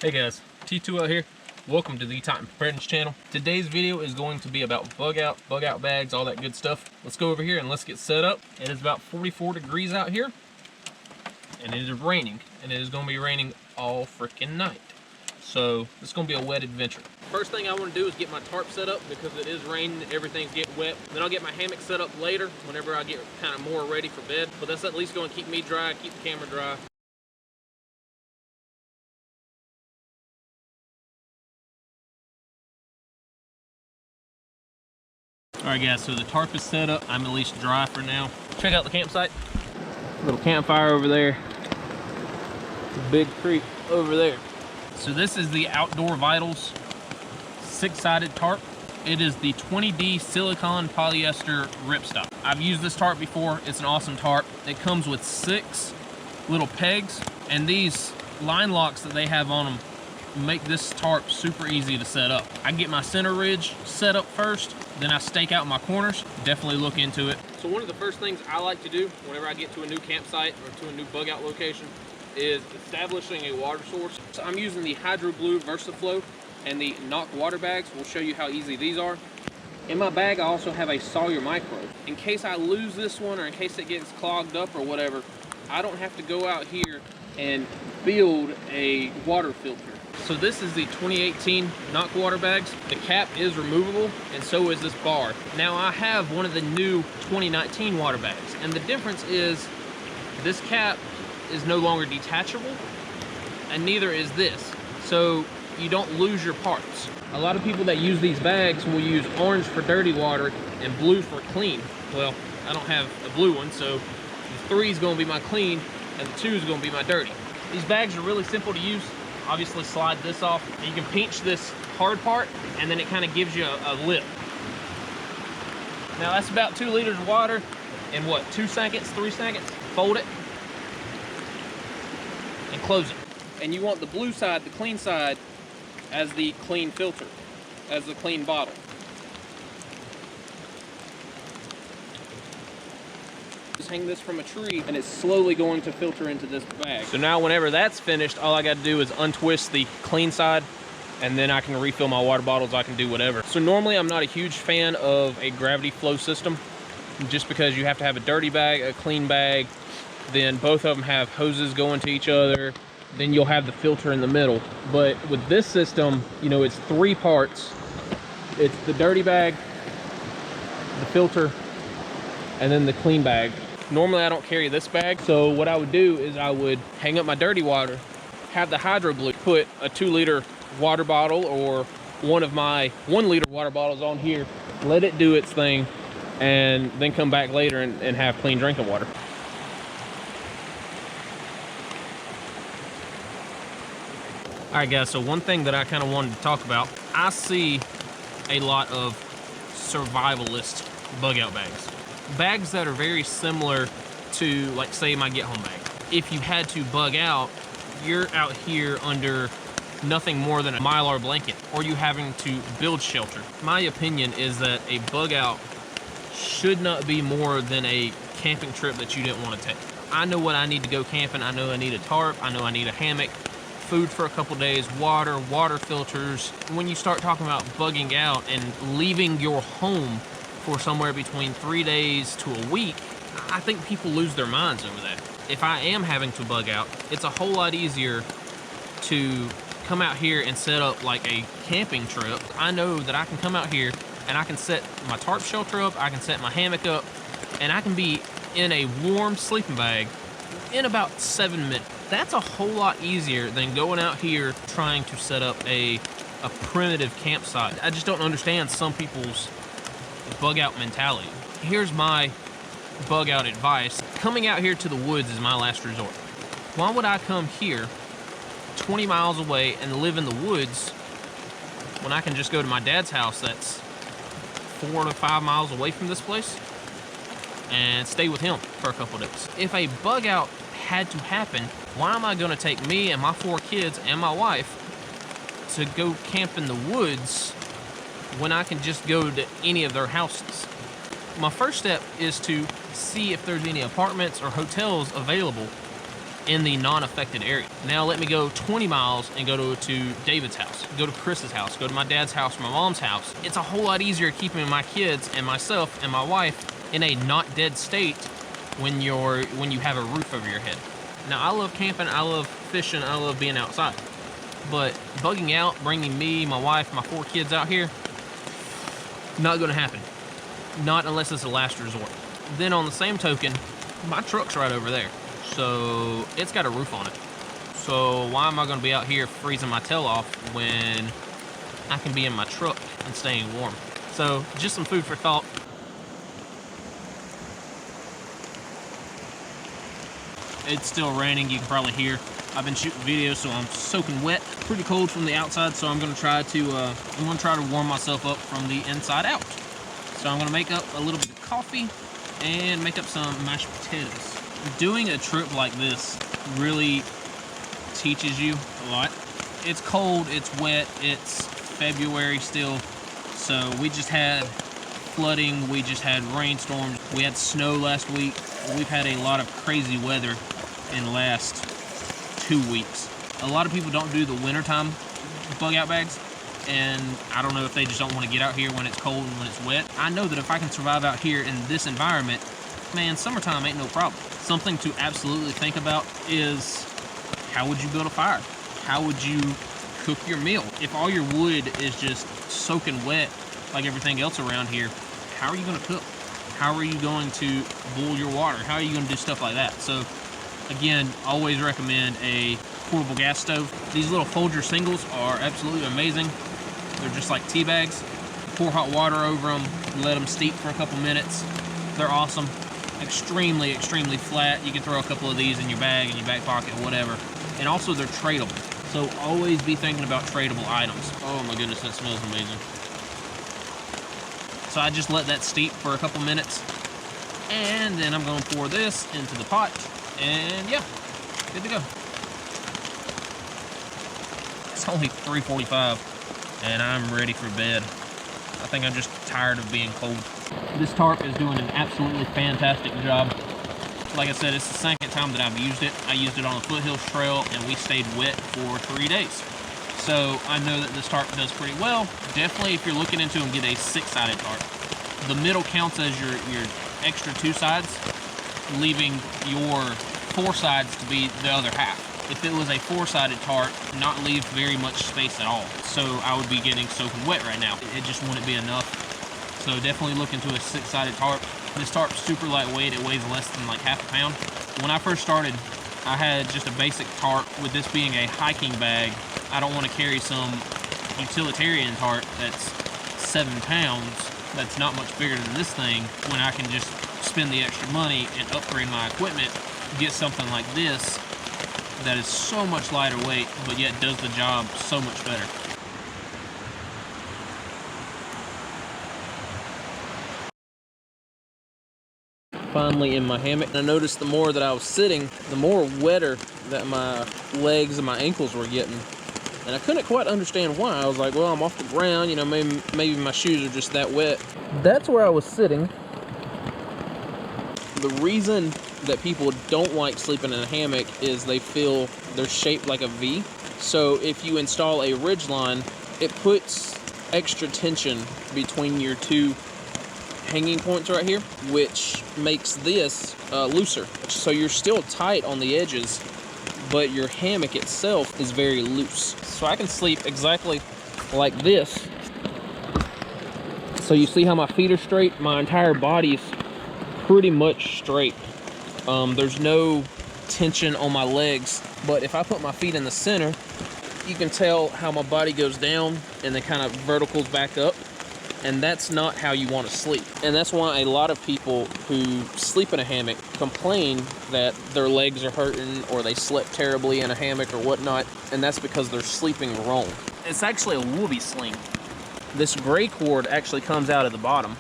Hey guys, T2 out here. Welcome to the Titan Preparedness channel. Today's video is going to be about bug out bags, all that good stuff. Let's go over here and let's get set up. It is about 44 degrees out here and it is raining, and it is going to be raining all freaking night. So it's going to be a wet adventure. First thing I want to do is get my tarp set up because it is raining and everything's getting wet. Then I'll get my hammock set up later whenever I get kind of more ready for bed. But that's at least going to keep me dry, keep the camera dry. Alright guys, so the tarp is set up. I'm at least dry for now. Check out the campsite. Little campfire over there. Big creek over there. So this is the Outdoor Vitals 6-sided tarp. It is the 20D silicone polyester ripstop. I've used this tarp before. It's an awesome tarp. It comes with 6 little pegs, and these line locks that they have on them make this tarp super easy to set up. I get my center ridge set up first, then I stake out my corners. Definitely look into it. So one of the first things I like to do whenever I get to a new campsite or to a new bug out location is establishing a water source. So I'm using the Hydro Blue VersaFlow and the Knock water bags. We'll show you how easy these are. In my bag, I also have a Sawyer Micro. In case I lose this one or in case it gets clogged up or whatever, I don't have to go out here and build a water filter. So this is the 2018 Knock water bags. The cap is removable and so is this bar. Now I have one of the new 2019 water bags, and the difference is this cap is no longer detachable and neither is this. So you don't lose your parts. A lot of people that use these bags will use orange for dirty water and blue for clean. Well, I don't have a blue one, so the 3 is going to be my clean and the 2 is going to be my dirty. These bags are really simple to use. Obviously slide this off. You can pinch this hard part and then it kind of gives you a lip. Now that's about 2 liters of water in what, 2 seconds, 3 seconds? Fold it and close it. And you want the blue side, the clean side, as the clean filter, as the clean bottle. Just hang this from a tree and it's slowly going to filter into this bag. So now whenever that's finished, all I got to do is untwist the clean side and then I can refill my water bottles. I can do whatever. So normally I'm not a huge fan of a gravity flow system just because you have to have a dirty bag, a clean bag, then both of them have hoses going to each other, then you'll have the filter in the middle. But with this system, you know, it's 3 parts. It's the dirty bag, the filter, and then the clean bag. Normally I don't carry this bag, so what I would do is I would hang up my dirty water, have the Hydro Blue, put a 2-liter water bottle or one of my 1-liter water bottles on here, let it do its thing, and then come back later and have clean drinking water. Alright guys, so one thing that I kind of wanted to talk about, I see a lot of survivalist bug out bags. Bags that are very similar to, like, say, my get home bag. If you had to bug out, you're out here under nothing more than a Mylar blanket, or you having to build shelter. My opinion is that a bug out should not be more than a camping trip that you didn't want to take. I know what I need to go camping. I know I need a tarp. I know I need a hammock, food for a couple days, water filters. When you start talking about bugging out and leaving your home for somewhere between 3 days to a week, I think people lose their minds over that. If I am having to bug out, it's a whole lot easier to come out here and set up like a camping trip. I know that I can come out here and I can set my tarp shelter up, I can set my hammock up, and I can be in a warm sleeping bag in about 7 minutes. That's a whole lot easier than going out here trying to set up a primitive campsite. I just don't understand some people's bug out mentality. Here's my bug out advice. Coming out here to the woods is my last resort. Why would I come here 20 miles away and live in the woods when I can just go to my dad's house that's 4 to 5 miles away from this place and stay with him for a couple days? If a bug out had to happen, why am I going to take me and my 4 kids and my wife to go camp in the woods when I can just go to any of their houses? My first step is to see if there's any apartments or hotels available in the non-affected area. Now let me go 20 miles and go to David's house, go to Chris's house, go to my dad's house, my mom's house. It's a whole lot easier keeping my kids and myself and my wife in a not dead state when you have a roof over your head. Now I love camping, I love fishing, I love being outside, but bugging out, bringing me, my wife, my 4 kids out here, not gonna happen. Not unless it's a last resort. Then on the same token, my truck's right over there, so it's got a roof on it. So why am I gonna be out here freezing my tail off when I can be in my truck and staying warm? So just some food for thought. It's still raining, you can probably hear. I've been shooting videos, so I'm soaking wet. Pretty cold from the outside, so I'm gonna try to warm myself up from the inside out. So I'm gonna make up a little bit of coffee and make up some mashed potatoes. Doing a trip like this really teaches you a lot. It's cold, it's wet, it's February still, so we just had flooding, we just had rainstorms, we had snow last week. We've had a lot of crazy weather in the last 2 weeks. A lot of people don't do the wintertime bug out bags, and I don't know if they just don't want to get out here when it's cold and when it's wet. I know that if I can survive out here in this environment, man, summertime ain't no problem. Something to absolutely think about is, how would you build a fire? How would you cook your meal? If all your wood is just soaking wet like everything else around here, how are you going to cook? How are you going to boil your water? How are you going to do stuff like that? So again, always recommend a portable gas stove. These little Folger singles are absolutely amazing. They're just like tea bags. Pour hot water over them, let them steep for a couple minutes. They're awesome. Extremely, extremely flat. You can throw a couple of these in your bag, in your back pocket, whatever. And also they're tradable. So always be thinking about tradable items. Oh my goodness, that smells amazing. So I just let that steep for a couple minutes, and then I'm gonna pour this into the pot, and yeah, good to go. It's only 3:45, and I'm ready for bed. I think I'm just tired of being cold. This tarp is doing an absolutely fantastic job. Like I said, it's the second time that I've used it. I used it on the Foothills Trail, and we stayed wet for 3 days. So I know that this tarp does pretty well. Definitely, if you're looking into them, get a 6-sided tarp. The middle counts as your extra 2 sides, leaving your 4 sides to be the other half. If it was a 4-sided tarp, not leave very much space at all. So I would be getting soaking wet right now. It just wouldn't be enough. So definitely look into a 6-sided tarp. This tarp's super lightweight. It weighs less than like half a pound. When I first started, I had just a basic tarp. With this being a hiking bag, I don't want to carry some utilitarian tarp that's 7 pounds, that's not much bigger than this thing, when I can just spend the extra money and upgrade my equipment, get something like this that is so much lighter weight, but yet does the job so much better. Finally in my hammock. I noticed the more that I was sitting, the more wetter that my legs and my ankles were getting. And I couldn't quite understand why. I was like, well, I'm off the ground, you know, maybe my shoes are just that wet. That's where I was sitting. The reason that people don't like sleeping in a hammock is they feel they're shaped like a V. So if you install a ridge line, it puts extra tension between your 2 hanging points right here, which makes this looser. So you're still tight on the edges, but your hammock itself is very loose. So I can sleep exactly like this. So you see how my feet are straight? My entire body's pretty much straight. There's no tension on my legs, but if I put my feet in the center, you can tell how my body goes down and then kind of verticals back up. And that's not how you want to sleep. And that's why a lot of people who sleep in a hammock complain that their legs are hurting or they slept terribly in a hammock or whatnot, and that's because they're sleeping wrong. It's actually a whoopee sling. This gray cord actually comes out at the bottom,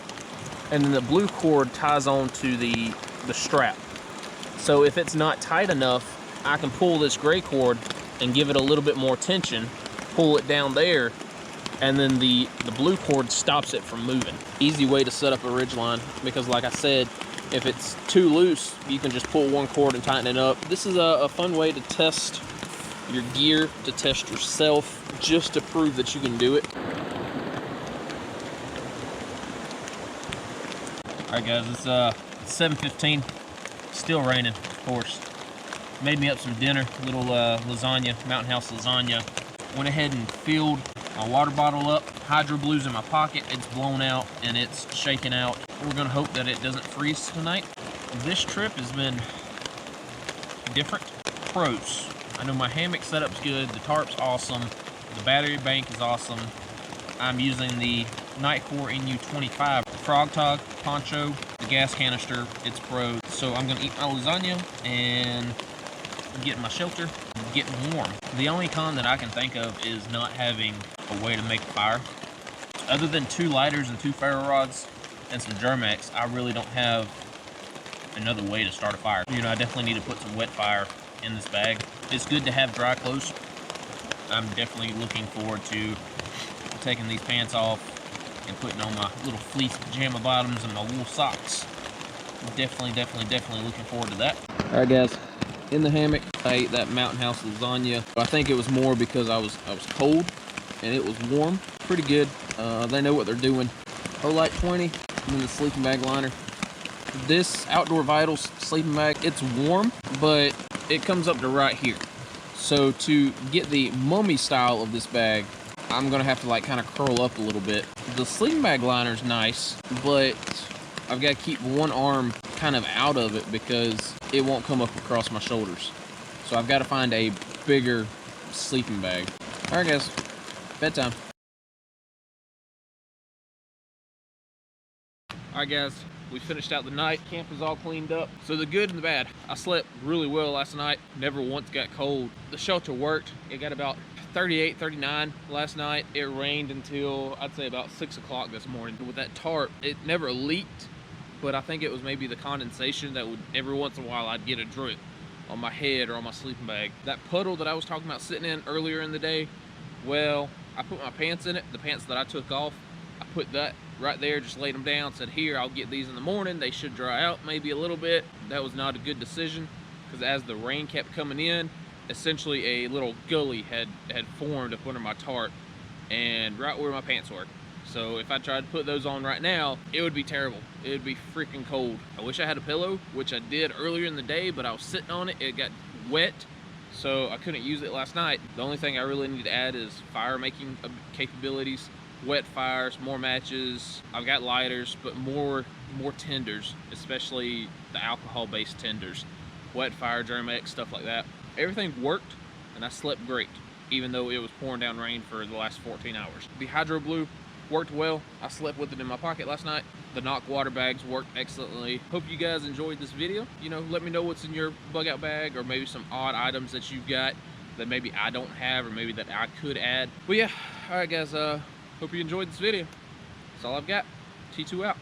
and then the blue cord ties on to the strap. So if it's not tight enough, I can pull this gray cord and give it a little bit more tension, pull it down there, and then the blue cord stops it from moving. Easy way to set up a ridge line, because like I said, If it's too loose, you can just pull one cord and tighten it up. This is a fun way to test your gear, to test yourself, just to prove that you can do it. Alright guys, it's 7:15, still raining, of course. Made me up some dinner, little lasagna, Mountain House lasagna. Went ahead and filled my water bottle up. Hydro Blue's in my pocket, it's blown out and it's shaking out. We're gonna hope that it doesn't freeze tonight. This trip has been different. Pros: I know my hammock setup's good, the tarp's awesome, the battery bank is awesome. I'm using the Nightcore NU25 frog tog poncho, the gas canister, it's pro. So I'm gonna eat my lasagna and get in my shelter, get warm. The only con that I can think of is not having a way to make a fire. Other than 2 lighters and 2 ferro rods and some Germex, I really don't have another way to start a fire. You know, I definitely need to put some wet fire in this bag. It's good to have dry clothes. I'm definitely looking forward to taking these pants off and putting on my little fleece pajama bottoms and my wool socks. Definitely looking forward to that. All right guys, in the hammock, I ate that Mountain House lasagna. I think it was more because I was cold and it was warm. Pretty good. They know what they're doing. NowLight 20 and then the sleeping bag liner. This Outdoor Vitals sleeping bag, it's warm, but it comes up to right here. So to get the mummy style of this bag, I'm gonna have to like kind of curl up a little bit. The sleeping bag liner's nice, but I've got to keep one arm kind of out of it because it won't come up across my shoulders. So I've got to find a bigger sleeping bag. All right guys, bedtime. All right guys, we finished out the night. Camp is all cleaned up. So the good and the bad. I slept really well last night. Never once got cold. The shelter worked. It got about 38, 39 last night. It rained until I'd say about 6 o'clock this morning. With that tarp, it never leaked, but I think it was maybe the condensation that would, every once in a while, I'd get a drip on my head or on my sleeping bag. That puddle that I was talking about sitting in earlier in the day, well, I put my pants in it, the pants that I took off. I put that right there, just laid them down, said, here, I'll get these in the morning. They should dry out maybe a little bit. That was not a good decision because as the rain kept coming in, essentially a little gully had formed up under my tarp and right where my pants were. So if I tried to put those on right now, it would be terrible. It would be freaking cold. I wish I had a pillow, which I did earlier in the day, but I was sitting on it. It got wet, so I couldn't use it last night. The only thing I really need to add is fire making capabilities, wet fires, more matches. I've got lighters, but more tenders, especially the alcohol-based tenders. Wet fire, Germex, stuff like that. Everything worked, and I slept great, even though it was pouring down rain for the last 14 hours. The Hydro Blue worked well. I slept with it in my pocket last night. The Knock water bags worked excellently. Hope you guys enjoyed this video. You know, let me know what's in your bug out bag, or maybe some odd items that you've got that maybe I don't have, or maybe that I could add. But yeah, all right guys, hope you enjoyed this video. That's all I've got. T2 out.